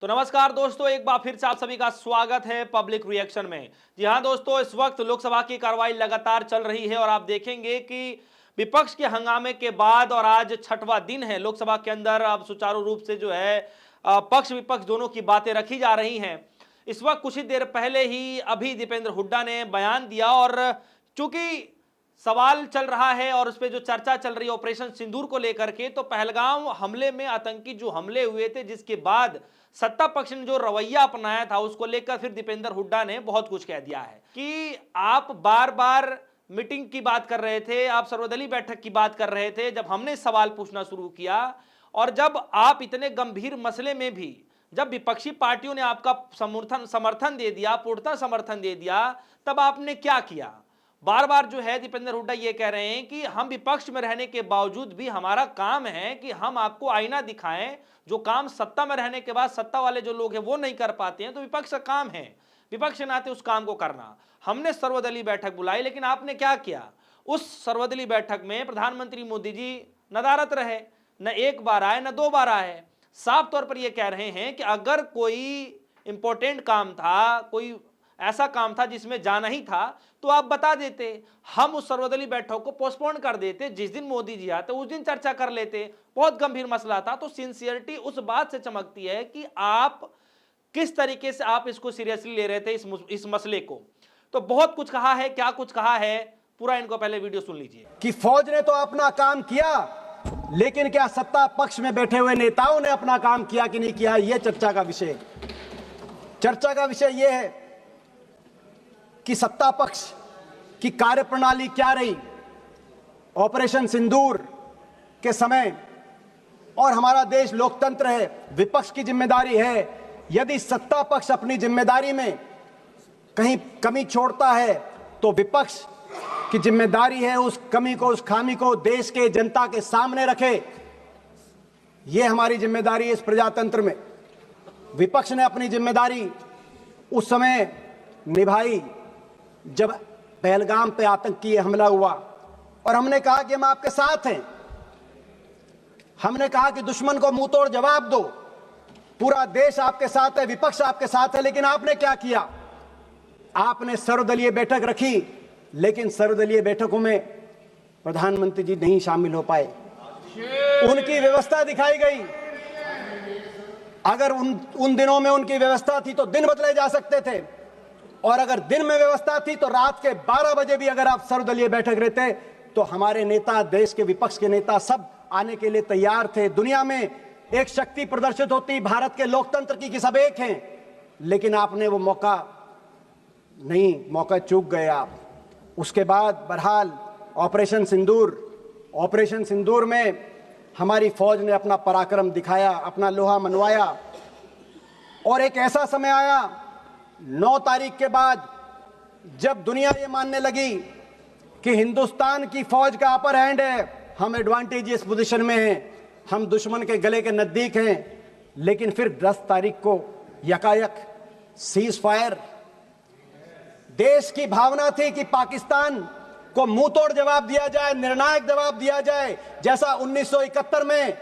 तो नमस्कार दोस्तों, एक बार फिर से आप सभी का स्वागत है पब्लिक रिएक्शन में। जी हां दोस्तों, इस वक्त लोकसभा की कार्रवाई लगातार चल रही है और आप देखेंगे कि विपक्ष के हंगामे के बाद और आज छठवां दिन है लोकसभा के अंदर, अब सुचारू रूप से जो है पक्ष विपक्ष दोनों की बातें रखी जा रही हैं। इस वक्त कुछ ही देर पहले ही अभी दीपेंद्र हुड्डा ने बयान दिया और चूंकि सवाल चल रहा है और उस पर जो चर्चा चल रही है ऑपरेशन सिंदूर को लेकर के, तो पहलगाम हमले में आतंकी जो हमले हुए थे जिसके बाद सत्ता पक्ष ने जो रवैया अपनाया था उसको लेकर फिर दीपेंद्र हुड्डा ने बहुत कुछ कह दिया है कि आप बार बार मीटिंग की बात कर रहे थे, आप सर्वदलीय बैठक की बात कर रहे थे। जब हमने सवाल पूछना शुरू किया और जब आप इतने गंभीर मसले में भी जब विपक्षी पार्टियों ने आपका समर्थन दे दिया, पूर्णतः समर्थन दे दिया, तब आपने क्या किया? बार बार जो है दीपेंद्र हुड्डा ये कह रहे हैं कि हम विपक्ष में रहने के बावजूद भी हमारा काम है कि हम आपको आईना दिखाएं। जो काम सत्ता में रहने के बाद सत्ता वाले जो लोग हैं वो नहीं कर पाते हैं, तो विपक्ष का काम है, विपक्ष के नाते उस काम को करना। हमने सर्वदलीय बैठक बुलाई, लेकिन आपने क्या किया? उस सर्वदलीय बैठक में प्रधानमंत्री मोदी जी नदारत रहे, न एक बार आए न दो बार आए। साफ तौर पर यह कह रहे हैं कि अगर कोई इंपॉर्टेंट काम था, कोई ऐसा काम था जिसमें जाना ही था, तो आप बता देते, हम उस सर्वदलीय बैठक को पोस्टपोन कर देते, जिस दिन मोदी जी आते उस दिन चर्चा कर लेते। बहुत गंभीर मसला था। तो सिंसियरिटी उस बात से चमकती है कि आप किस तरीके से आप इसको सीरियसली ले रहे थे, इस मसले को। तो बहुत कुछ कहा है, क्या कुछ कहा है, पूरा इनको पहले वीडियो सुन लीजिए। कि फौज ने तो अपना काम किया, लेकिन क्या सत्ता पक्ष में बैठे हुए नेताओं ने अपना काम किया कि नहीं किया, यह चर्चा का विषय यह है कि सत्ता पक्ष की कार्यप्रणाली क्या रही ऑपरेशन सिंदूर के समय। और हमारा देश लोकतंत्र है, विपक्ष की जिम्मेदारी है, यदि सत्ता पक्ष अपनी जिम्मेदारी में कहीं कमी छोड़ता है तो विपक्ष की जिम्मेदारी है उस कमी को, उस खामी को देश के जनता के सामने रखे। यह हमारी जिम्मेदारी है इस प्रजातंत्र में। विपक्ष ने अपनी जिम्मेदारी उस समय निभाई जब पहलगाम पे आतंकी हमला हुआ, और हमने कहा कि हम आपके साथ हैं। हमने कहा कि दुश्मन को मुंह तोड़ जवाब दो, पूरा देश आपके साथ है, विपक्ष आपके साथ है। लेकिन आपने क्या किया? आपने सर्वदलीय बैठक रखी, लेकिन सर्वदलीय बैठकों में प्रधानमंत्री जी नहीं शामिल हो पाए। उनकी व्यवस्था दिखाई गई। अगर उन दिनों में उनकी व्यवस्था थी तो दिन बदले जा सकते थे, और अगर दिन में व्यवस्था थी तो रात के 12 बजे भी अगर आप सर्वदलीय बैठक रहते तो हमारे नेता, देश के विपक्ष के नेता सब आने के लिए तैयार थे। दुनिया में एक शक्ति प्रदर्शित होती भारत के लोकतंत्र की कि सब एक हैं, लेकिन आपने वो मौका चूक गए आप। उसके बाद बहरहाल ऑपरेशन सिंदूर में हमारी फौज ने अपना पराक्रम दिखाया, अपना लोहा मनवाया। और एक ऐसा समय आया 9 तारीख के बाद जब दुनिया ये मानने लगी कि हिंदुस्तान की फौज का अपर हैंड है, हम एडवांटेजियस पोजीशन में हैं, हम दुश्मन के गले के नजदीक हैं। लेकिन फिर 10 तारीख को यकायक सीज फायर। देश की भावना थी कि पाकिस्तान को मुंह तोड़ जवाब दिया जाए, निर्णायक जवाब दिया जाए, जैसा 1971 में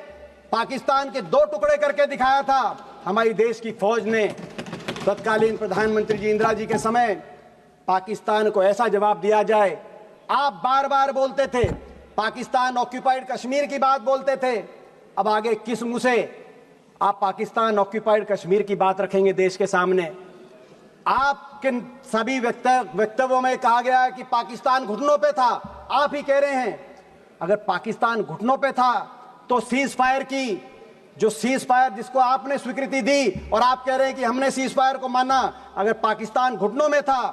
पाकिस्तान के 2 टुकड़े करके दिखाया था हमारी देश की फौज ने। तत्कालीन प्रधानमंत्री जी इंदिरा जी के समय पाकिस्तान को ऐसा जवाब दिया जाए। आप बार बार बोलते थे पाकिस्तान ऑक्यूपाइड कश्मीर की बात बोलते थे, अब आगे किस मुंह से आप पाकिस्तान ऑक्यूपाइड कश्मीर की बात रखेंगे देश के सामने? आपके सभी वक्तव्यों में कहा गया है कि पाकिस्तान घुटनों पे था। आप ही कह रहे हैं अगर पाकिस्तान घुटनों पे था तो सीज फायर की, जो सीज फायर जिसको आपने स्वीकृति दी और आप कह रहे हैं कि हमने सीज फायर को माना, अगर पाकिस्तान घुटनों में था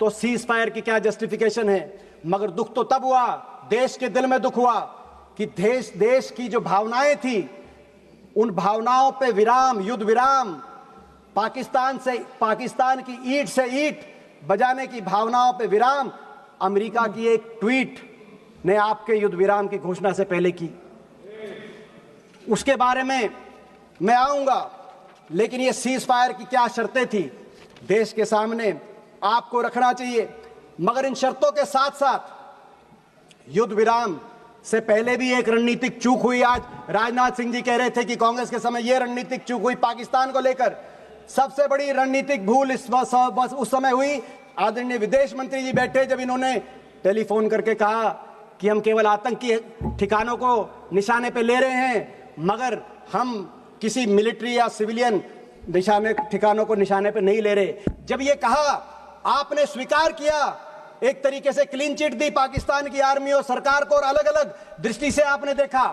तो सीज फायर की क्या जस्टिफिकेशन है? मगर दुख तो तब हुआ, देश के दिल में दुख हुआ कि देश की जो भावनाएं थी उन भावनाओं पे विराम, युद्ध विराम, पाकिस्तान की ईंट से ईंट बजाने की भावनाओं पे विराम अमेरिका की एक ट्वीट ने आपके युद्ध विराम की घोषणा से पहले की। उसके बारे में मैं आऊंगा, लेकिन ये सीज फायर की क्या शर्तें थी देश के सामने आपको रखना चाहिए। मगर इन शर्तों के साथ साथ युद्ध विराम से पहले भी एक रणनीतिक चूक हुई। आज राजनाथ सिंह जी कह रहे थे कि कांग्रेस के समय यह रणनीतिक चूक हुई पाकिस्तान को लेकर। सबसे बड़ी रणनीतिक भूल उस समय हुई, आदरणीय विदेश मंत्री जी बैठे जब इन्होंने टेलीफोन करके कहा कि हम केवल आतंकी ठिकानों को निशाने पे ले रहे हैं, मगर हम किसी मिलिट्री या सिविलियन ठिकानों को निशाने पे नहीं ले रहे। जब ये कहा, आपने स्वीकार किया, एक तरीके से क्लीन चिट दी पाकिस्तान की आर्मी और सरकार को, और अलग अलग दृष्टि से आपने देखा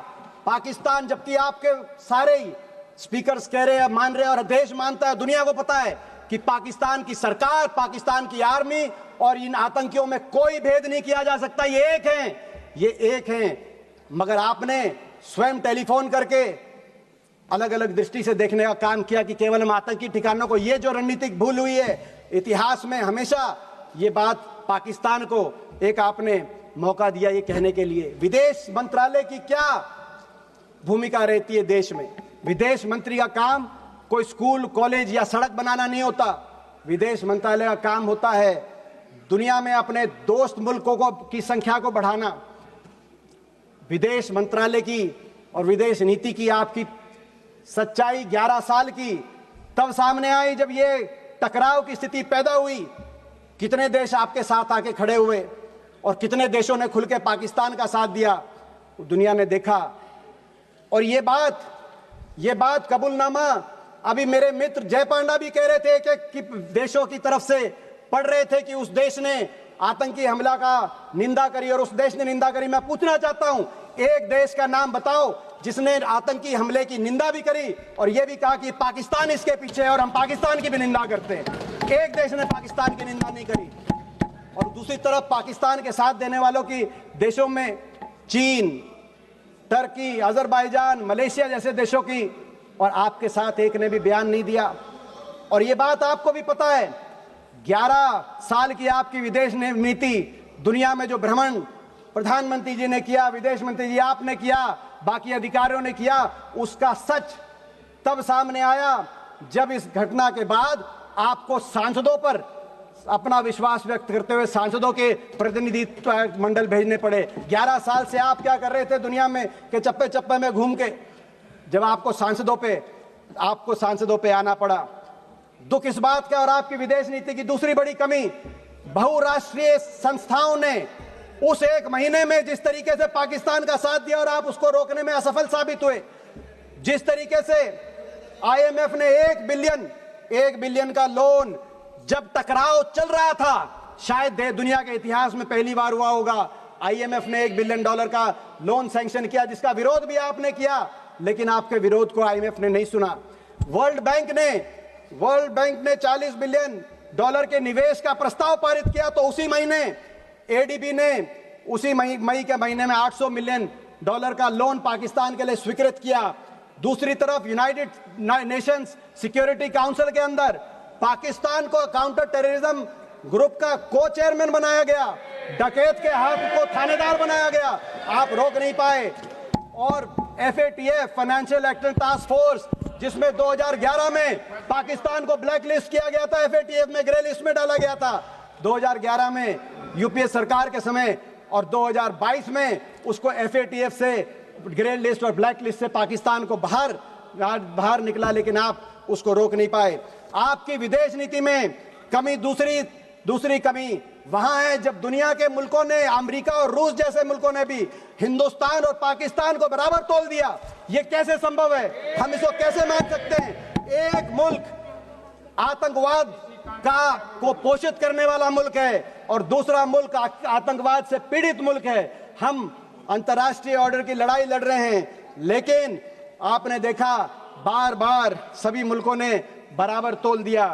पाकिस्तान, जबकि आपके सारे ही स्पीकर्स कह रहे हैं, मान रहे हैं, और देश मानता है, दुनिया को पता है कि पाकिस्तान की सरकार, पाकिस्तान की आर्मी और इन आतंकियों में कोई भेद नहीं किया जा सकता। ये एक हैं, मगर आपने स्वयं टेलीफोन करके अलग अलग दृष्टि से देखने का काम किया कि केवल हम आतंकी ठिकानों को। ये जो रणनीतिक भूल हुई है इतिहास में, हमेशा ये बात पाकिस्तान को एक आपने मौका दिया ये कहने के लिए। विदेश मंत्रालय की क्या भूमिका रहती है देश में? विदेश मंत्री का काम कोई स्कूल, कॉलेज या सड़क बनाना नहीं होता। विदेश मंत्रालय का काम होता है दुनिया में अपने दोस्त मुल्कों की संख्या को बढ़ाना। विदेश मंत्रालय की और विदेश नीति की आपकी सच्चाई 11 साल की तब सामने आई जब ये टकराव की स्थिति पैदा हुई। कितने देश आपके साथ आके खड़े हुए और कितने देशों ने खुल के पाकिस्तान का साथ दिया, दुनिया ने देखा। और ये बात कबूलनामा अभी मेरे मित्र जय पांडा भी कह रहे थे कि देशों की तरफ से पढ़ रहे थे कि उस देश ने आतंकी हमला का निंदा करी और उस देश ने निंदा करी। मैं पूछना चाहता हूं, एक देश का नाम बताओ जिसने आतंकी हमले की निंदा भी करी और यह भी कहा कि पाकिस्तान इसके पीछे है और हम पाकिस्तान की भी निंदा करते हैं। एक देश ने पाकिस्तान की निंदा नहीं करी। और दूसरी तरफ पाकिस्तान के साथ देने वालों की देशों में चीन, टर्की, अजरबैजान, मलेशिया जैसे देशों की, और आपके साथ एक ने भी बयान नहीं दिया। और ये बात आपको भी पता है, 11 साल की आपकी विदेश नीति, दुनिया में जो भ्रमण प्रधानमंत्री जी ने किया, विदेश मंत्री जी आपने किया, बाकी अधिकारियों ने किया, उसका सच तब सामने आया जब इस घटना के बाद आपको सांसदों पर अपना विश्वास व्यक्त करते हुए सांसदों के प्रतिनिधित्व मंडल भेजने पड़े। 11 साल से आप क्या कर रहे थे दुनिया में के चप्पे चप्पे में घूम के, जब आपको सांसदों पे आना पड़ा। दुख इस बात का, और आपकी विदेश नीति की दूसरी बड़ी कमी, बहुराष्ट्रीय संस्थाओं ने उस एक महीने में जिस तरीके से पाकिस्तान का साथ दिया और आप उसको रोकने में असफल साबित हुए। जिस तरीके से आईएमएफ ने 1 बिलियन का लोन, जब टकराव चल रहा था, शायद दुनिया के इतिहास में पहली बार हुआ होगा, आईएमएफ ने $1 बिलियन का लोन सैंक्शन किया, जिसका विरोध भी आपने किया, लेकिन आपके विरोध को आईएमएफ ने नहीं सुना। वर्ल्ड बैंक ने $40 बिलियन के निवेश का प्रस्ताव पारित किया, तो उसी महीने एडीबी ने उसी मई के महीने में $800 मिलियन का लोन पाकिस्तान के लिए स्वीकृत किया। दूसरी तरफ यूनाइटेड नेशंस सिक्योरिटी काउंसिल के अंदर पाकिस्तान को काउंटर टेररिज्म ग्रुप का को चेयरमैन बनाया गया, डकैत के हाथ को थानेदार बनाया गया, आप रोक नहीं पाए। और FATF financial action task force, जिसमें 2011 में पाकिस्तान को ब्लैक लिस्ट किया गया था, FATF में ग्रे लिस्ट में डाला गया था 2011 में यूपीए सरकार के समय, और 2022 में उसको FATF से ग्रे लिस्ट और ब्लैक लिस्ट से पाकिस्तान को बाहर निकला, लेकिन आप उसको रोक नहीं पाए। आपकी विदेश नीति में कमी, दूसरी कमी वहां है जब दुनिया के मुल्कों ने, अमेरिका और रूस जैसे मुल्कों ने भी हिंदुस्तान और पाकिस्तान को बराबर तोल दिया। ये कैसे संभव है? हम इसको कैसे मान सकते हैं? एक मुल्क आतंकवाद को पोषित करने वाला मुल्क है और दूसरा मुल्क आतंकवाद से पीड़ित मुल्क है। हम अंतर्राष्ट्रीय ऑर्डर की लड़ाई लड़ रहे हैं, लेकिन आपने देखा बार बार सभी मुल्कों ने बराबर तोल दिया।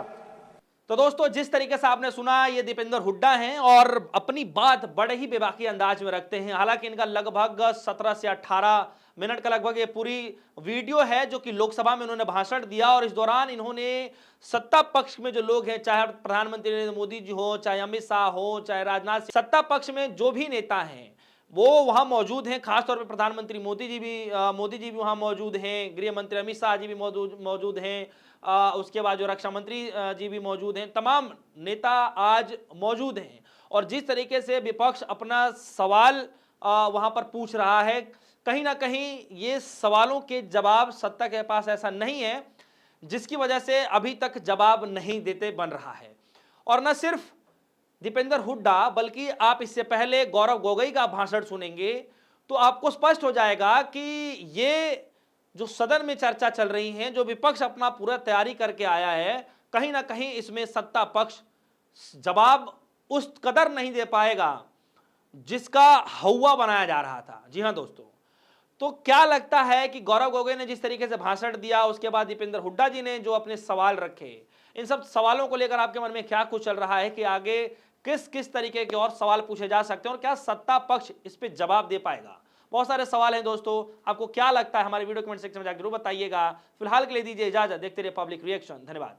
तो दोस्तों, जिस तरीके से आपने सुना, ये दीपेंद्र हुड्डा हैं और अपनी बात बड़े ही बेबाकी अंदाज में रखते हैं। हालांकि इनका लगभग 17 से 18 मिनट का लगभग ये पूरी वीडियो है जो कि लोकसभा में उन्होंने भाषण दिया, और इस दौरान इन्होंने सत्ता पक्ष में जो लोग हैं, चाहे प्रधानमंत्री नरेंद्र मोदी जी हो, चाहे अमित शाह हो, चाहे राजनाथ सिंह, सत्ता पक्ष में जो भी नेता हैं वो वहां मौजूद हैं। खासतौर पर प्रधानमंत्री मोदी जी भी वहां मौजूद हैं, गृह मंत्री अमित शाह जी भी मौजूद हैं, उसके बाद जो रक्षा मंत्री जी भी मौजूद हैं, तमाम नेता आज मौजूद हैं। और जिस तरीके से विपक्ष अपना सवाल वहां पर पूछ रहा है। कहीं ना कहीं ये सवालों के जवाब सत्ता के पास ऐसा नहीं है, जिसकी वजह से अभी तक जवाब नहीं देते बन रहा है। और न सिर्फ दीपेंद्र हुड्डा, बल्कि आप इससे पहले गौरव गोगोई का भाषण सुनेंगे तो आपको स्पष्ट हो जाएगा कि ये जो सदन में चर्चा चल रही है, जो विपक्ष अपना पूरा तैयारी करके आया है, कहीं ना कहीं इसमें सत्ता पक्ष जवाब उस कदर नहीं दे पाएगा जिसका हौवा बनाया जा रहा था। जी हां दोस्तों, तो क्या लगता है कि गौरव गोगोई ने जिस तरीके से भाषण दिया, उसके बाद दीपेंद्र हुड्डा जी ने जो अपने सवाल रखे, इन सब सवालों को लेकर आपके मन में क्या कुछ चल रहा है कि आगे किस किस तरीके के और सवाल पूछे जा सकते हैं और क्या सत्ता पक्ष इस पे जवाब दे पाएगा? बहुत सारे सवाल हैं दोस्तों, आपको क्या लगता है हमारे वीडियो कमेंट सेक्शन में जाकर जरूर बताइएगा। फिलहाल के लिए दीजिए इजाजत, देखते रहिए पब्लिक रिएक्शन। धन्यवाद।